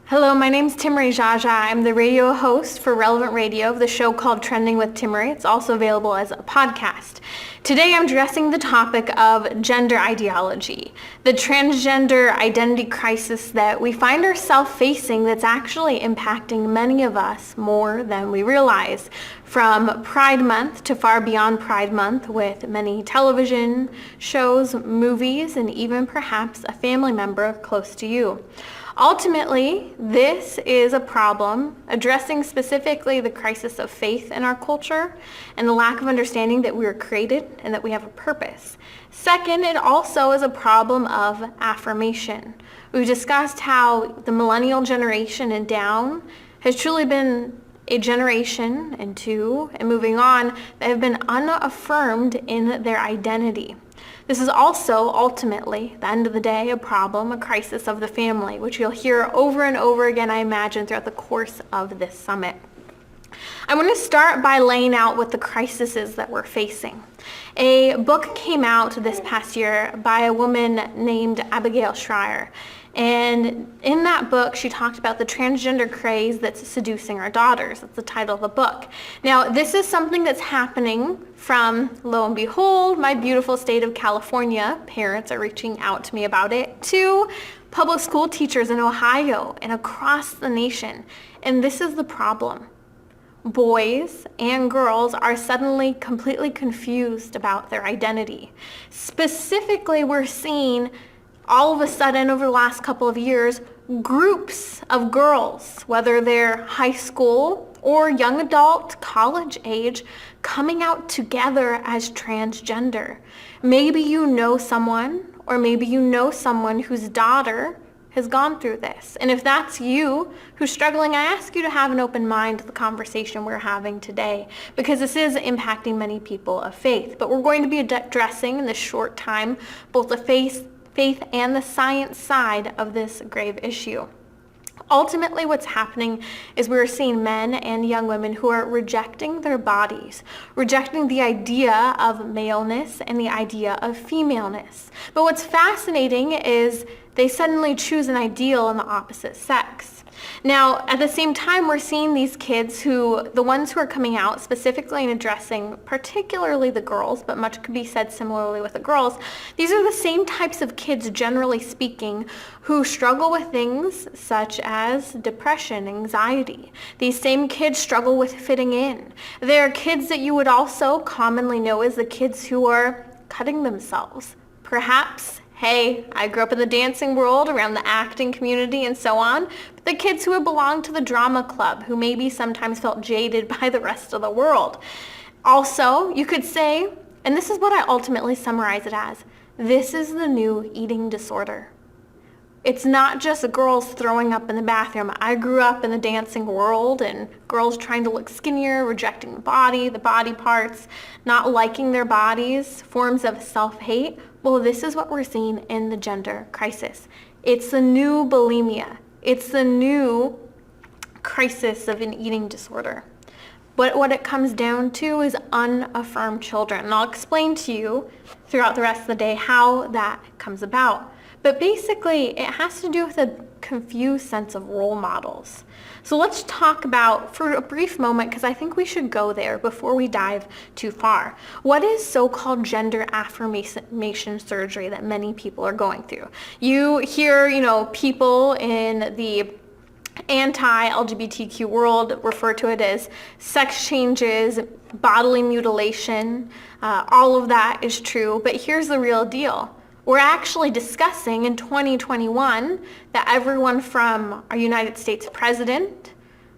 Hello, my name's Timmerie Geagea. I'm the radio host for Relevant Radio of the show called Trending with Timmerie. It's also available as a podcast. Today I'm addressing the topic of gender ideology, the transgender identity crisis that we find ourselves facing that's actually impacting many of us more than we realize. From Pride Month to far beyond Pride Month, with many television shows, movies, and even perhaps a family member close to you. Ultimately, this is a problem addressing specifically the crisis of faith in our culture and the lack of understanding that we were created and that we have a purpose. Second, it also is a problem of affirmation. We've discussed how the millennial generation and down has truly been a generation and two, and moving on, that have been unaffirmed in their identity. This is also ultimately, at the end of the day, a problem, a crisis of the family, which you'll hear over and over again, I imagine, throughout the course of this summit. I want to start by laying out what the crisis is that we're facing. A book came out this past year by a woman named Abigail Shrier. And in that book, she talked about the transgender craze that's seducing our daughters. That's the title of the book. Now, this is something that's happening from, lo and behold, my beautiful state of California. Parents are reaching out to me about it, to public school teachers in Ohio and across the nation. And this is the problem. Boys and girls are suddenly completely confused about their identity. Specifically, we're seeing all of a sudden over the last couple of years, groups of girls, whether they're high school or young adult, college age, coming out together as transgender. Maybe you know someone, or maybe you know someone whose daughter has gone through this. And if that's you who's struggling, I ask you to have an open mind to the conversation we're having today, because this is impacting many people of faith. But we're going to be addressing in this short time both the faith and the science side of this grave issue. Ultimately, what's happening is we're seeing men and young women who are rejecting their bodies, rejecting the idea of maleness and the idea of femaleness. But what's fascinating is they suddenly choose an ideal in the opposite sex. Now, at the same time, we're seeing these kids the ones who are coming out specifically and addressing particularly the girls, but much could be said similarly with the girls. These are the same types of kids, generally speaking, who struggle with things such as depression, anxiety. These same kids struggle with fitting in. They're kids that you would also commonly know as the kids who are cutting themselves. Perhaps, hey, I grew up in the dancing world, around the acting community and so on, but the kids who would belong to the drama club, who maybe sometimes felt jaded by the rest of the world. Also, you could say, and this is what I ultimately summarize it as, this is the new eating disorder. It's not just girls throwing up in the bathroom. I grew up in the dancing world and girls trying to look skinnier, rejecting the body parts, not liking their bodies, forms of self-hate. Well, this is what we're seeing in the gender crisis. It's the new bulimia. It's the new crisis of an eating disorder. But what it comes down to is unaffirmed children. And I'll explain to you throughout the rest of the day how that comes about. But basically, it has to do with a confused sense of role models. So let's talk about, for a brief moment, because I think we should go there before we dive too far. What is so-called gender affirmation surgery that many people are going through? You hear, people in the anti-LGBTQ world refer to it as sex changes, bodily mutilation. All of that is true, but here's the real deal. We're actually discussing in 2021 that everyone from our United States president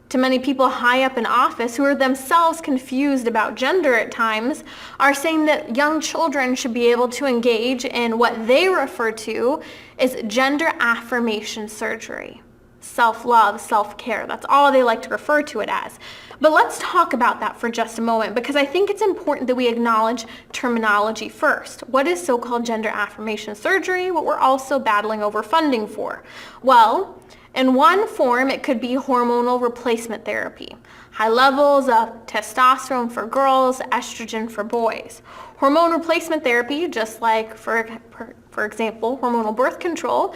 to many people high up in office who are themselves confused about gender at times are saying that young children should be able to engage in what they refer to as gender affirmation surgery. Self-love, self-care. That's all they like to refer to it as. But let's talk about that for just a moment, because I think it's important that we acknowledge terminology first. What is so-called gender affirmation surgery? What we're also battling over funding for? Well, in one form, it could be hormonal replacement therapy. High levels of testosterone for girls, estrogen for boys. Hormone replacement therapy, just like for For example, hormonal birth control,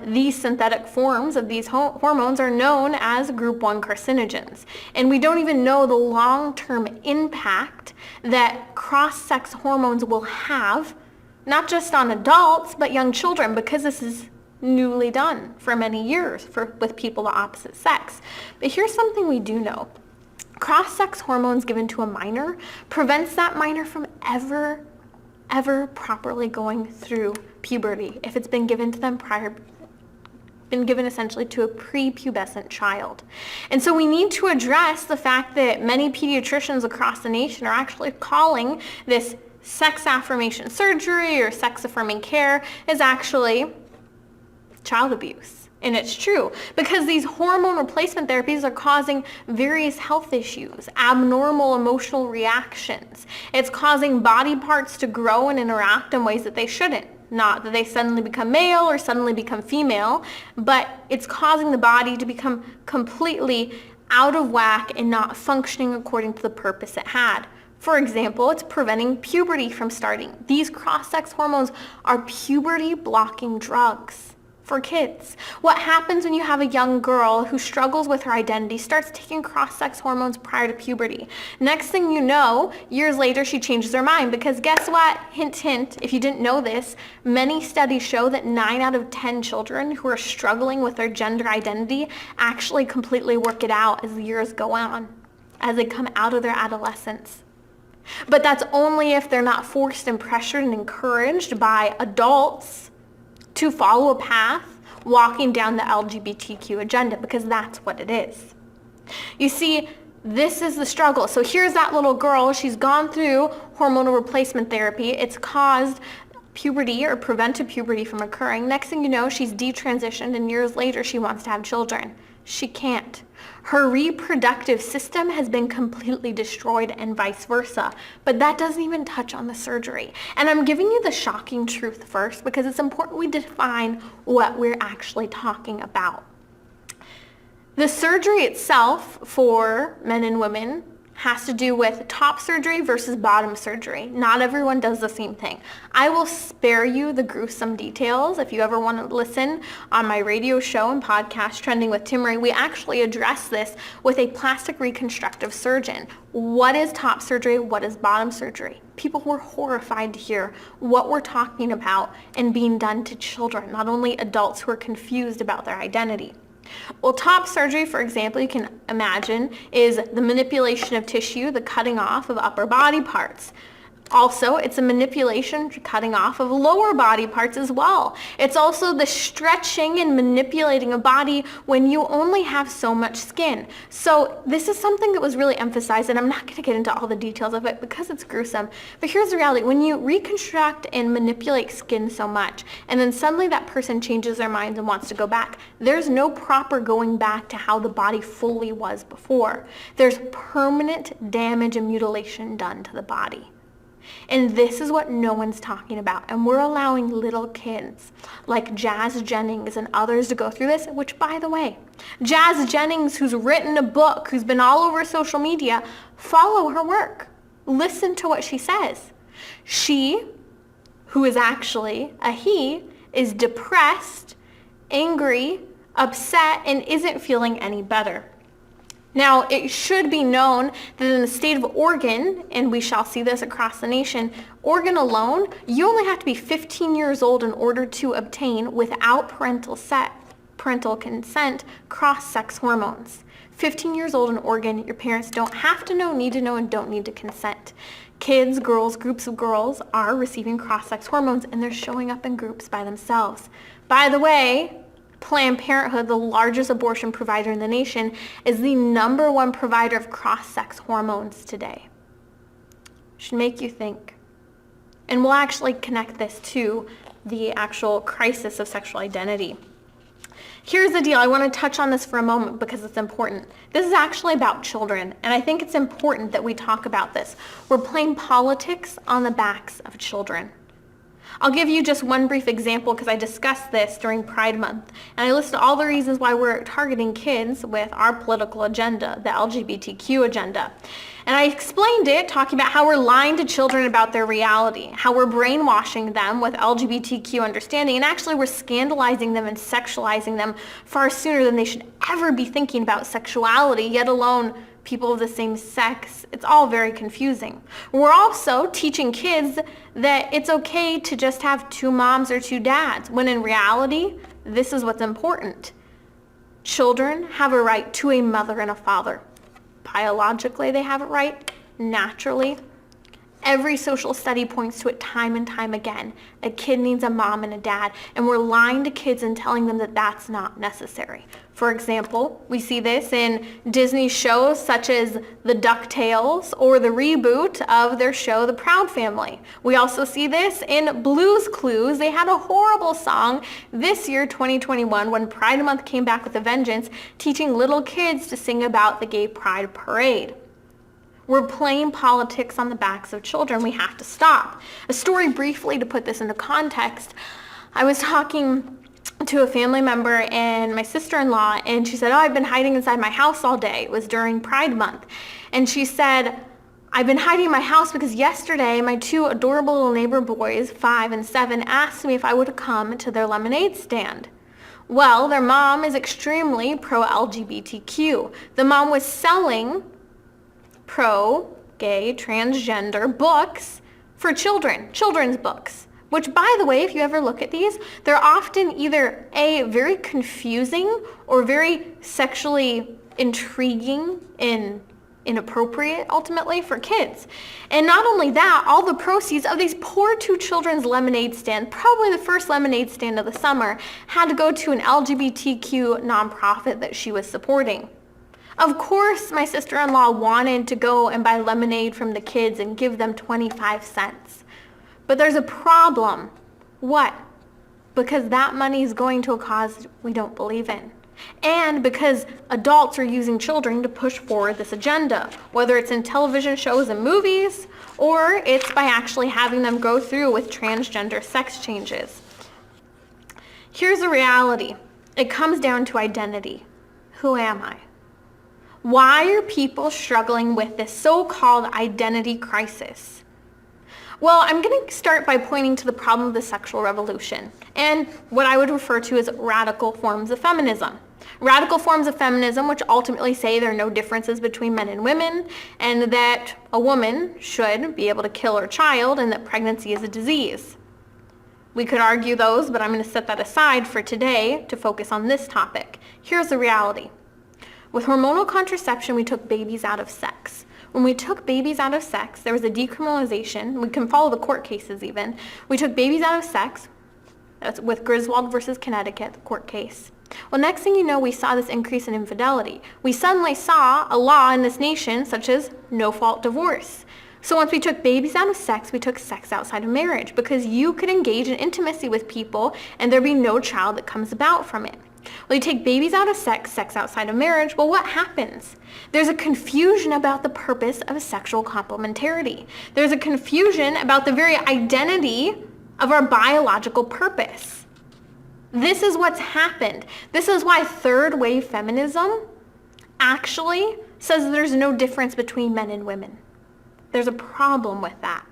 these synthetic forms of these hormones are known as group 1 carcinogens. And we don't even know the long-term impact that cross-sex hormones will have, not just on adults, but young children, because this is newly done for many years with people of the opposite sex. But here's something we do know. Cross-sex hormones given to a minor prevents that minor from ever properly going through puberty if it's been given to them been given essentially to a prepubescent child. And so we need to address the fact that many pediatricians across the nation are actually calling this sex affirmation surgery or sex affirming care is actually child abuse. And it's true, because these hormone replacement therapies are causing various health issues, abnormal emotional reactions. It's causing body parts to grow and interact in ways that they shouldn't. Not that they suddenly become male or suddenly become female, but it's causing the body to become completely out of whack and not functioning according to the purpose it had. For example, it's preventing puberty from starting. These cross-sex hormones are puberty-blocking drugs for kids. What happens when you have a young girl who struggles with her identity, starts taking cross-sex hormones prior to puberty? Next thing you know, years later, she changes her mind, because guess what? Hint, hint, if you didn't know this, many studies show that 9 out of 10 children who are struggling with their gender identity actually completely work it out as the years go on, as they come out of their adolescence. But that's only if they're not forced and pressured and encouraged by adults to follow a path walking down the LGBTQ agenda, because that's what it is. You see, this is the struggle. So here's that little girl. She's gone through hormonal replacement therapy. It's caused puberty or prevented puberty from occurring. Next thing you know, she's detransitioned, and years later she wants to have children. She can't. Her reproductive system has been completely destroyed, and vice versa. But that doesn't even touch on the surgery. And I'm giving you the shocking truth first, because it's important we define what we're actually talking about. The surgery itself for men and women has to do with top surgery versus bottom surgery. Not everyone does the same thing. I will spare you the gruesome details. If you ever want to listen on my radio show and podcast, Trending with Timmerie, we actually address this with a plastic reconstructive surgeon. What is top surgery? What is bottom surgery? People were horrified to hear what we're talking about and being done to children, not only adults who are confused about their identity. Well, top surgery, for example, you can imagine, is the manipulation of tissue, the cutting off of upper body parts. Also, it's a manipulation, cutting off of lower body parts as well. It's also the stretching and manipulating a body when you only have so much skin. So this is something that was really emphasized, and I'm not going to get into all the details of it because it's gruesome. But here's the reality. When you reconstruct and manipulate skin so much, and then suddenly that person changes their mind and wants to go back, there's no proper going back to how the body fully was before. There's permanent damage and mutilation done to the body. And this is what no one's talking about. And we're allowing little kids like Jazz Jennings and others to go through this, which, by the way, Jazz Jennings, who's written a book, who's been all over social media, follow her work. Listen to what she says. She, who is actually a he, is depressed, angry, upset, and isn't feeling any better. Now, it should be known that in the state of Oregon, and we shall see this across the nation, Oregon alone, you only have to be 15 years old in order to obtain, without parental consent, cross-sex hormones. 15 years old in Oregon, your parents don't have to know, need to know, and don't need to consent. Kids, girls, groups of girls are receiving cross-sex hormones, and they're showing up in groups by themselves. By the way, Planned Parenthood, the largest abortion provider in the nation, is the #1 provider of cross-sex hormones today. Should make you think. And we'll actually connect this to the actual crisis of sexual identity. Here's the deal. I want to touch on this for a moment because it's important. This is actually about children, and I think it's important that we talk about this. We're playing politics on the backs of children. I'll give you just one brief example because I discussed this during Pride Month, and I listed all the reasons why we're targeting kids with our political agenda, the LGBTQ agenda. And I explained it talking about how we're lying to children about their reality, how we're brainwashing them with LGBTQ understanding, and actually we're scandalizing them and sexualizing them far sooner than they should ever be thinking about sexuality, yet alone people of the same sex. It's all very confusing. We're also teaching kids that it's okay to just have two moms or two dads, when in reality, this is what's important. Children have a right to a mother and a father. Biologically, they have it right. Naturally, every social study points to it time and time again. A kid needs a mom and a dad, and we're lying to kids and telling them that that's not necessary. For example, we see this in Disney shows such as the DuckTales or the reboot of their show, The Proud Family. We also see this in Blue's Clues. They had a horrible song this year, 2021, when Pride Month came back with a vengeance, teaching little kids to sing about the gay pride parade. We're playing politics on the backs of children. We have to stop. A story briefly to put this into context. I was talking to a family member and my sister-in-law, and she said, I've been hiding inside my house all day. It was during Pride Month. And she said, I've been hiding in my house because yesterday my two adorable little neighbor boys, 5 and 7, asked me if I would come to their lemonade stand. Well, their mom is extremely pro-LGBTQ. The mom was selling pro-gay, transgender books for children, children's books, which, by the way, if you ever look at these, they're often either A, very confusing or very sexually intriguing and inappropriate, ultimately, for kids. And not only that, all the proceeds of these poor two children's lemonade stand, probably the first lemonade stand of the summer, had to go to an LGBTQ nonprofit that she was supporting. Of course, my sister-in-law wanted to go and buy lemonade from the kids and give them 25 cents. But there's a problem. What? Because that money is going to a cause we don't believe in. And because adults are using children to push forward this agenda, whether it's in television shows and movies, or it's by actually having them go through with transgender sex changes. Here's the reality. It comes down to identity. Who am I? Why are people struggling with this so-called identity crisis? Well, I'm going to start by pointing to the problem of the sexual revolution and what I would refer to as radical forms of feminism. Radical forms of feminism which ultimately say there are no differences between men and women, and that a woman should be able to kill her child, and that pregnancy is a disease. We could argue those, but I'm going to set that aside for today to focus on this topic. Here's the reality. With hormonal contraception, we took babies out of sex. When we took babies out of sex, there was a decriminalization. We can follow the court cases even. We took babies out of sex. That's with Griswold versus Connecticut, the court case. Well, next thing you know, we saw this increase in infidelity. We suddenly saw a law in this nation such as no-fault divorce. So once we took babies out of sex, we took sex outside of marriage, because you could engage in intimacy with people and there'd be no child that comes about from it. Well, you take babies out of sex, sex outside of marriage, well, what happens? There's a confusion about the purpose of sexual complementarity. There's a confusion about the very identity of our biological purpose. This is what's happened. This is why third wave feminism actually says there's no difference between men and women. There's a problem with that,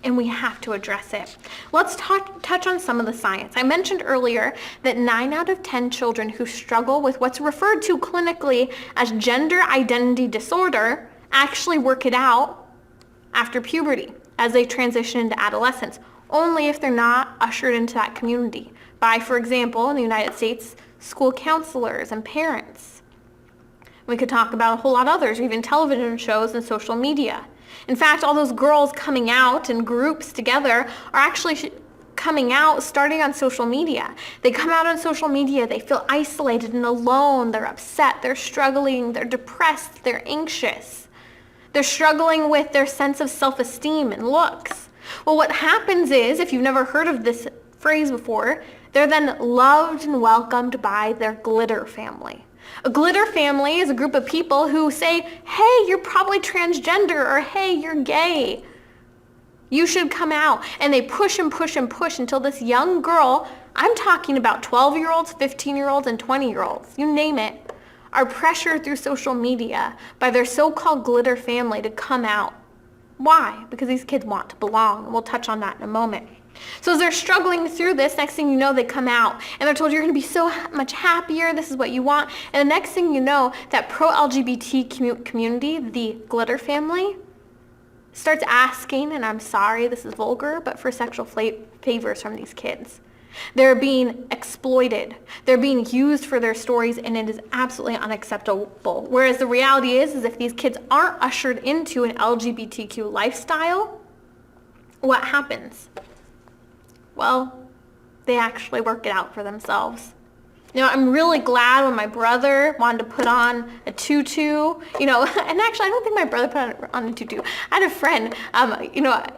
and we have to address it. Let's touch on some of the science. I mentioned earlier that 9 out of 10 children who struggle with what's referred to clinically as gender identity disorder actually work it out after puberty as they transition into adolescence, only if they're not ushered into that community by, for example, in the United States, school counselors and parents. We could talk about a whole lot of others, or even television shows and social media. In fact, all those girls coming out in groups together are actually coming out starting on social media. They come out on social media, they feel isolated and alone, they're upset, they're struggling, they're depressed, they're anxious. They're struggling with their sense of self-esteem and looks. Well, what happens is, if you've never heard of this phrase before, they're then loved and welcomed by their glitter family. A glitter family is a group of people who say, hey, you're probably transgender, or hey, you're gay. You should come out. And they push and push and push until this young girl, I'm talking about 12-year-olds, 15-year-olds, and 20-year-olds, you name it, are pressured through social media by their so-called glitter family to come out. Why? Because these kids want to belong. And we'll touch on that in a moment. So as they're struggling through this, next thing you know, they come out and they're told you're going to be so much happier. This is what you want. And the next thing you know, that pro-LGBT community, the glitter family, starts asking, and I'm sorry, this is vulgar, but for sexual favors from these kids. They're being exploited. They're being used for their stories, and it is absolutely unacceptable. Whereas the reality is if these kids aren't ushered into an LGBTQ lifestyle, what happens? Well, they actually work it out for themselves. I'm really glad when my brother wanted to put on a tutu, and actually I don't think my brother put on a tutu. I had a friend,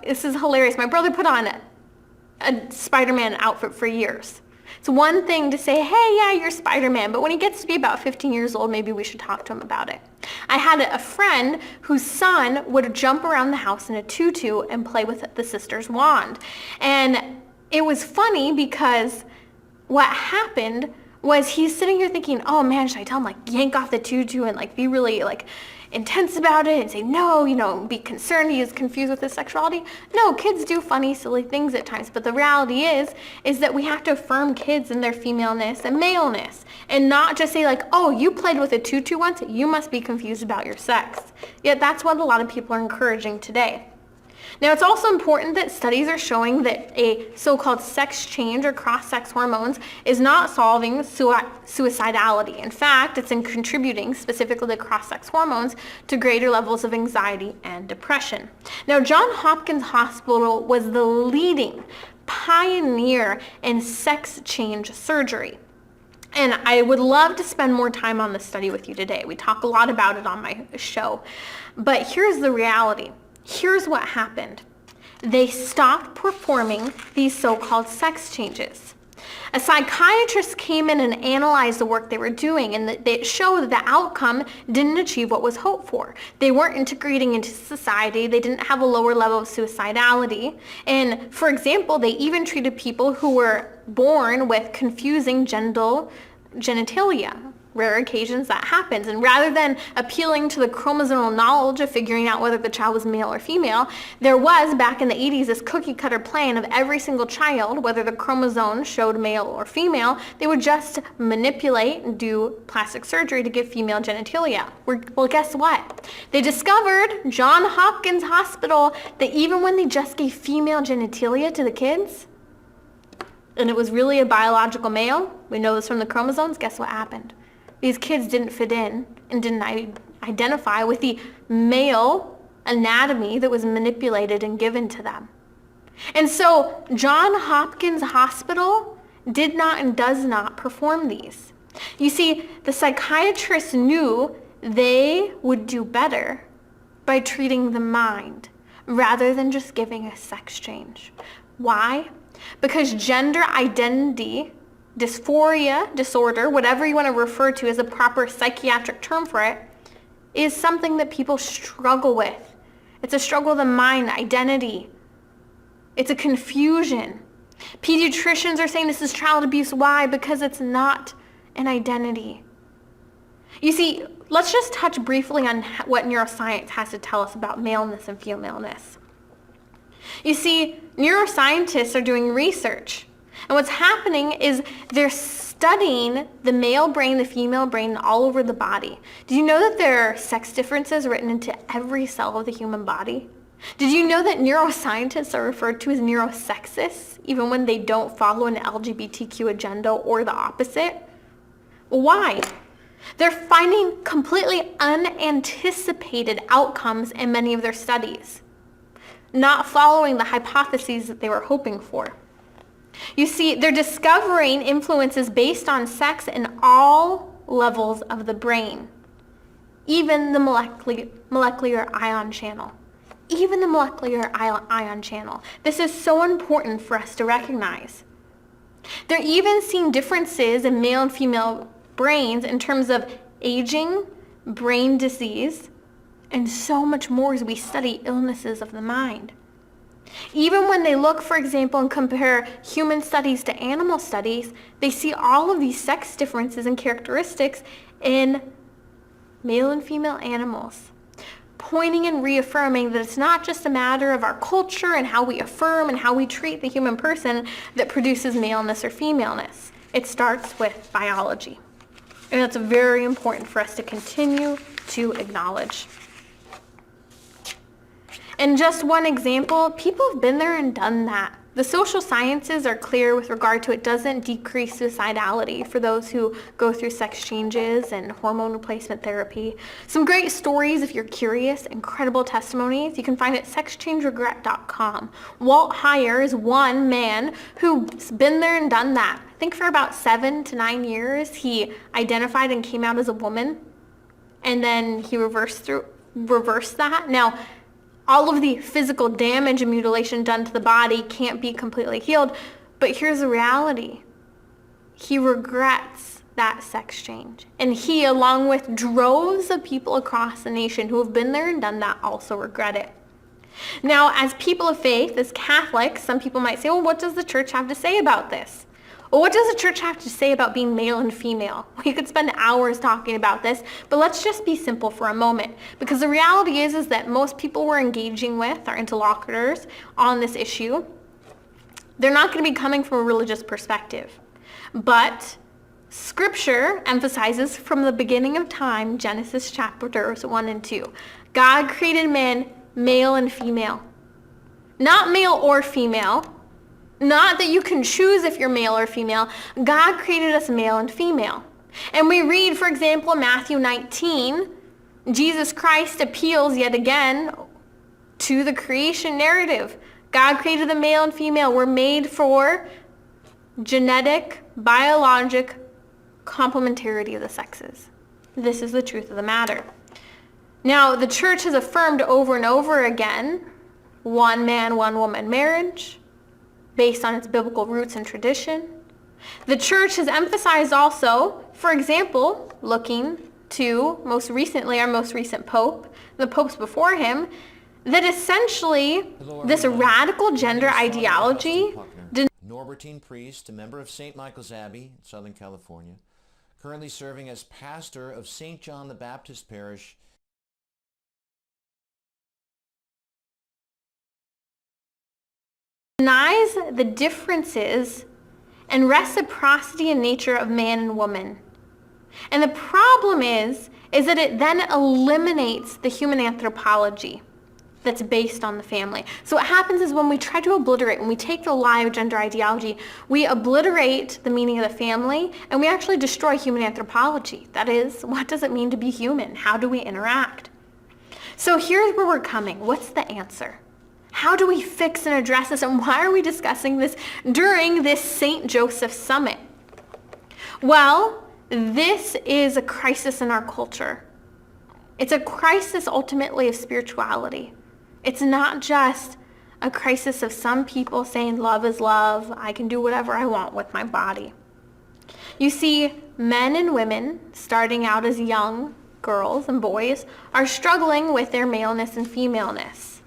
this is hilarious. My brother put on a Spider-Man outfit for years. It's one thing to say, hey, yeah, you're Spider-Man, but when he gets to be about 15 years old, maybe we should talk to him about it. I had a friend whose son would jump around the house in a tutu and play with the sister's wand. And it was funny because what happened was he's sitting here thinking, oh man, should I tell him yank off the tutu and be really intense about it and say no, be concerned he is confused with his sexuality? No, kids do funny, silly things at times, but the reality is that we have to affirm kids in their femaleness and maleness and not just say oh, you played with a tutu once, you must be confused about your sex. Yet that's what a lot of people are encouraging today. Now, it's also important that studies are showing that a so-called sex change or cross-sex hormones is not solving suicidality. In fact, it's in contributing, specifically to cross-sex hormones, to greater levels of anxiety and depression. Now, Johns Hopkins Hospital was the leading pioneer in sex change surgery. And I would love to spend more time on this study with you today. We talk a lot about it on my show. But here's the reality. Here's what happened. They stopped performing these so-called sex changes. A psychiatrist came in and analyzed the work they were doing, and it showed that the outcome didn't achieve what was hoped for. They weren't integrating into society. They didn't have a lower level of suicidality. And for example, they even treated people who were born with confusing genitalia. Rare occasions that happens. And rather than appealing to the chromosomal knowledge of figuring out whether the child was male or female, there was, back in the 80s, this cookie-cutter plan of every single child, whether the chromosome showed male or female, they would just manipulate and do plastic surgery to give female genitalia. Well, guess what? They discovered, Johns Hopkins Hospital, that even when they just gave female genitalia to the kids, and it was really a biological male, we know this from the chromosomes, guess what happened? These kids didn't fit in and didn't identify with the male anatomy that was manipulated and given to them. And so Johns Hopkins Hospital did not and does not perform these. You see, the psychiatrists knew they would do better by treating the mind rather than just giving a sex change. Why? Because gender identity dysphoria disorder, whatever you want to refer to as a proper psychiatric term for it, is something that people struggle with. It's a struggle of the mind, identity. It's a confusion. Pediatricians are saying this is child abuse. Why? Because it's not an identity. You see, let's just touch briefly on what neuroscience has to tell us about maleness and femaleness. You see, neuroscientists are doing research. And what's happening is they're studying the male brain, the female brain all over the body. Did you know that there are sex differences written into every cell of the human body? Did you know that neuroscientists are referred to as neurosexists, even when they don't follow an LGBTQ agenda or the opposite? Why? They're finding completely unanticipated outcomes in many of their studies, not following the hypotheses that they were hoping for. You see, they're discovering influences based on sex in all levels of the brain, even the molecular ion channel. Even the molecular ion channel. This is so important for us to recognize. They're even seeing differences in male and female brains in terms of aging, brain disease, and so much more as we study illnesses of the mind. Even when they look, for example, and compare human studies to animal studies, they see all of these sex differences and characteristics in male and female animals, pointing and reaffirming that it's not just a matter of our culture and how we affirm and how we treat the human person that produces maleness or femaleness. It starts with biology. And that's very important for us to continue to acknowledge. And just one example, people have been there and done that. The social sciences are clear with regard to it doesn't decrease suicidality for those who go through sex changes and hormone replacement therapy. Some great stories if you're curious, incredible testimonies. You can find it at sexchangeregret.com. Walt Heyer is one man who's been there and done that. I think for about 7 to 9 years, he identified and came out as a woman, and then he reversed that. Now, all of the physical damage and mutilation done to the body can't be completely healed, but here's the reality. He regrets that sex change. And he, along with droves of people across the nation who have been there and done that, also regret it. Now, as people of faith, as Catholics, some people might say, well, what does the church have to say about this? Well, what does the church have to say about being male and female? We could spend hours talking about this, but let's just be simple for a moment. Because the reality is that most people we're engaging with, our interlocutors on this issue, they're not going to be coming from a religious perspective. But Scripture emphasizes from the beginning of time, Genesis chapters 1 and 2, God created man male and female. Not male or female. Not that you can choose if you're male or female. God created us male and female. And we read, for example, in Matthew 19, Jesus Christ appeals yet again to the creation narrative. God created the male and female. We're made for genetic, biologic complementarity of the sexes. This is the truth of the matter. Now, the church has affirmed over and over again one man, one woman marriage, based on its biblical roots and tradition. The church has emphasized also, for example, looking to most recently our most recent pope, the popes before him, that essentially this radical gender ideology Norbertine priest, a member of St. Michael's Abbey in Southern California, currently serving as pastor of St. John the Baptist Parish denies the differences and reciprocity in nature of man and woman. And the problem is that it then eliminates the human anthropology that's based on the family. So what happens is when we try to obliterate, when we take the lie of gender ideology, we obliterate the meaning of the family, and we actually destroy human anthropology. That is, what does it mean to be human? How do we interact? So here's where we're coming. What's the answer? How do we fix and address this, and why are we discussing this during this St. Joseph Summit? Well, this is a crisis in our culture. It's a crisis ultimately of spirituality. It's not just a crisis of some people saying love is love, I can do whatever I want with my body. You see, men and women, starting out as young girls and boys, are struggling with their maleness and femaleness.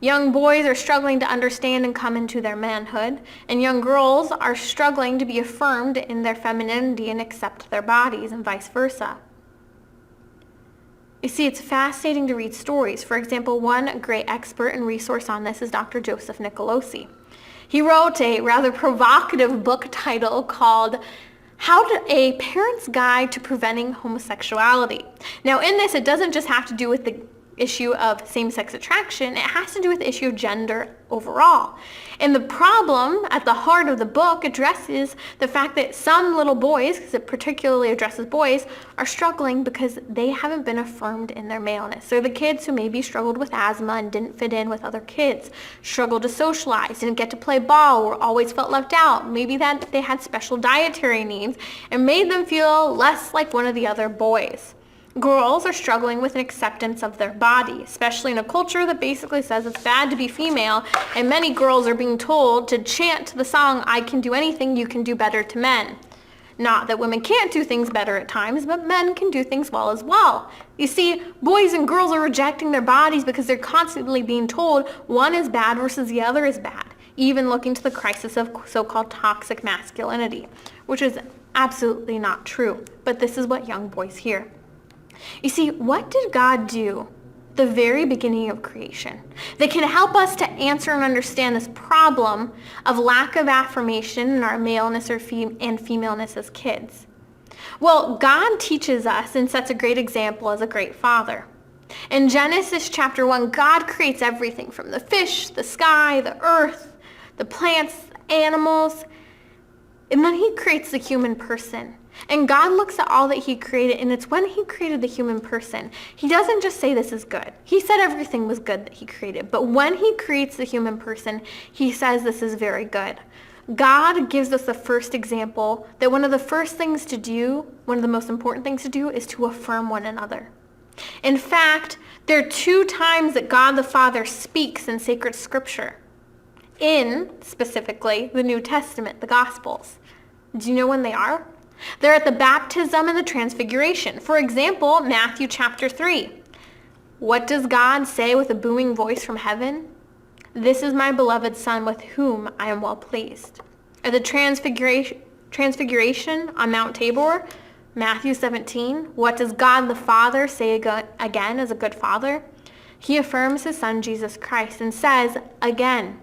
Young boys are struggling to understand and come into their manhood, and young girls are struggling to be affirmed in their femininity and accept their bodies, and vice versa. You see, it's fascinating to read stories. For example, one great expert and resource on this is Dr. Joseph Nicolosi. He wrote a rather provocative book title called A Parent's Guide to Preventing Homosexuality. Now, in this, it doesn't just have to do with the issue of same-sex attraction, it has to do with the issue of gender overall. And the problem at the heart of the book addresses the fact that some little boys, because it particularly addresses boys, are struggling because they haven't been affirmed in their maleness. They're the kids who maybe struggled with asthma and didn't fit in with other kids, struggled to socialize, didn't get to play ball, or always felt left out. Maybe that they had special dietary needs and made them feel less like one of the other boys. Girls are struggling with an acceptance of their body, especially in a culture that basically says it's bad to be female, and many girls are being told to chant the song, I can do anything, you can do better to men. Not that women can't do things better at times, but men can do things well as well. You see, boys and girls are rejecting their bodies because they're constantly being told one is bad versus the other is bad, even looking to the crisis of so-called toxic masculinity, which is absolutely not true. But this is what young boys hear. You see, what did God do the very beginning of creation that can help us to answer and understand this problem of lack of affirmation in our maleness and femaleness as kids? Well, God teaches us and sets a great example as a great father. In Genesis chapter 1, God creates everything from the fish, the sky, the earth, the plants, animals, and then he creates the human person. And God looks at all that he created, and it's when he created the human person, he doesn't just say this is good. He said everything was good that he created, but when he creates the human person, he says this is very good. God gives us the first example that one of the first things to do, one of the most important things to do, is to affirm one another. In fact, there are 2 times that God the Father speaks in sacred scripture, in specifically the New Testament, the Gospels. Do you know when they are? They're at the baptism and the transfiguration. For example, Matthew chapter 3. What does God say with a booming voice from heaven? This is my beloved Son with whom I am well pleased. At the transfiguration on Mount Tabor, Matthew 17. What does God the Father say again as a good father? He affirms his Son Jesus Christ and says again,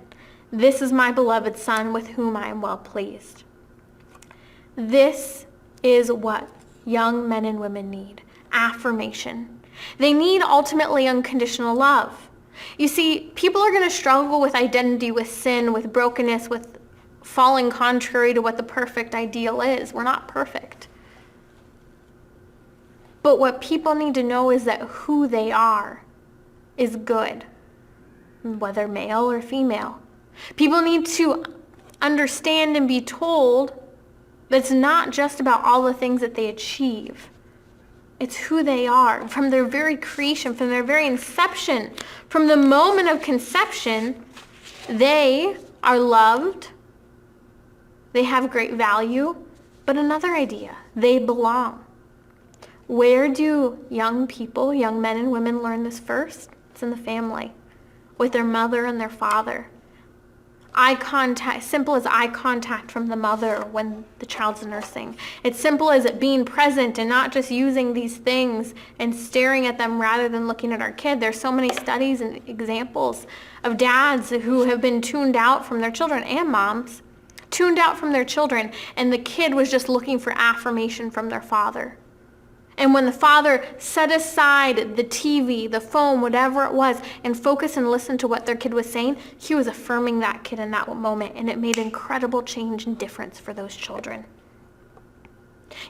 this is my beloved Son with whom I am well pleased. This is what young men and women need, affirmation. They need ultimately unconditional love. You see, people are going to struggle with identity, with sin, with brokenness, with falling contrary to what the perfect ideal is. We're not perfect. But what people need to know is that who they are is good, whether male or female. People need to understand and be told that it's not just about all the things that they achieve. It's who they are from their very creation, from their very inception, from the moment of conception. They are loved. They have great value. But another idea, they belong. Where do young people, young men and women learn this first? It's in the family, with their mother and their father. Eye contact, simple as eye contact from the mother when the child's nursing. It's simple as it being present and not just using these things and staring at them rather than looking at our kid. There's so many studies and examples of dads who have been tuned out from their children, and moms, tuned out from their children, and the kid was just looking for affirmation from their father. And when the father set aside the TV, the phone, whatever it was, and focused and listened to what their kid was saying, he was affirming that kid in that moment, and it made incredible change and difference for those children.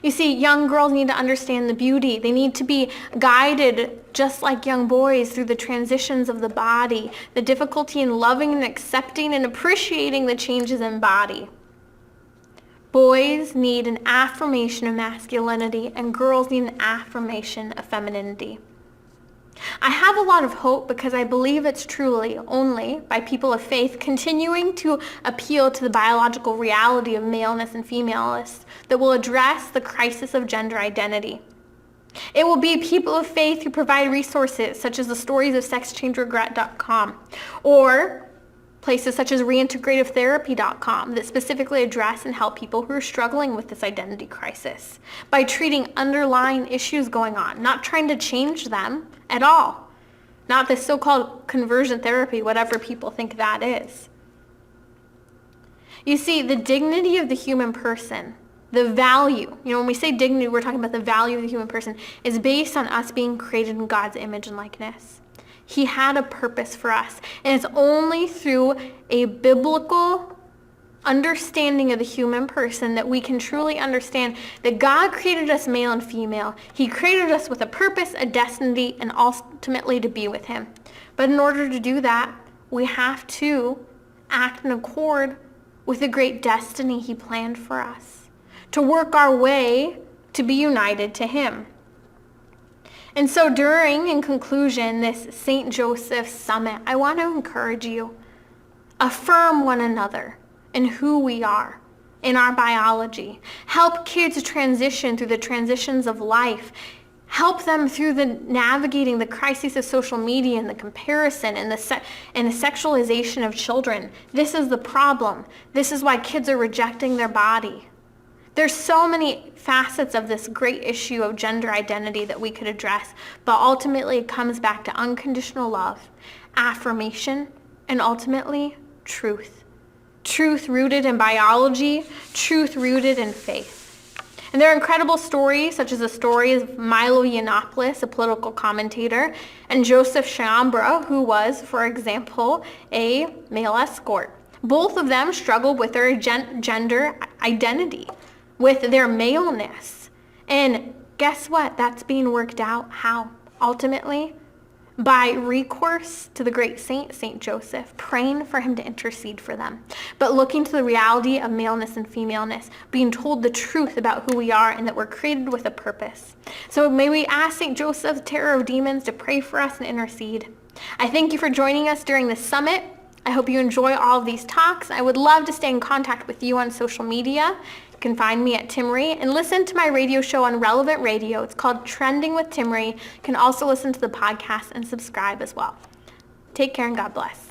You see, young girls need to understand the beauty. They need to be guided, just like young boys, through the transitions of the body, the difficulty in loving and accepting and appreciating the changes in body. Boys need an affirmation of masculinity, and girls need an affirmation of femininity. I have a lot of hope because I believe it's truly only by people of faith continuing to appeal to the biological reality of maleness and femaleness that will address the crisis of gender identity. It will be people of faith who provide resources such as the stories of sexchangeregret.com or places such as reintegrativetherapy.com that specifically address and help people who are struggling with this identity crisis by treating underlying issues going on, not trying to change them at all. Not this so-called conversion therapy, whatever people think that is. You see, the dignity of the human person, the value, when we say dignity, we're talking about the value of the human person, is based on us being created in God's image and likeness. He had a purpose for us, and it's only through a biblical understanding of the human person that we can truly understand that God created us male and female. He created us with a purpose, a destiny, and ultimately to be with him. But in order to do that, we have to act in accord with the great destiny he planned for us, to work our way to be united to him. And so during, in conclusion, this St. Joseph's Summit, I want to encourage you, affirm one another in who we are. in our biology. Help kids transition through the transitions of life. Help them through the navigating the crises of social media and the comparison and the sexualization of children. This is the problem. This is why kids are rejecting their body. There's so many facets of this great issue of gender identity that we could address, but ultimately it comes back to unconditional love, affirmation, and ultimately truth. Truth rooted in biology, truth rooted in faith. And there are incredible stories, such as the story of Milo Yiannopoulos, a political commentator, and Joseph Chambra, who was, for example, a male escort. Both of them struggled with their gender identity, with their maleness. And guess what? That's being worked out. How? Ultimately, by recourse to the great saint, Saint Joseph, praying for him to intercede for them, but looking to the reality of maleness and femaleness, being told the truth about who we are and that we're created with a purpose. So may we ask Saint Joseph, terror of demons, to pray for us and intercede. I thank you for joining us during this summit. I hope you enjoy all of these talks. I would love to stay in contact with you on social media. You can find me at Timmerie and listen to my radio show on Relevant Radio. It's called Trending with Timmerie. You can also listen to the podcast and subscribe as well. Take care and God bless.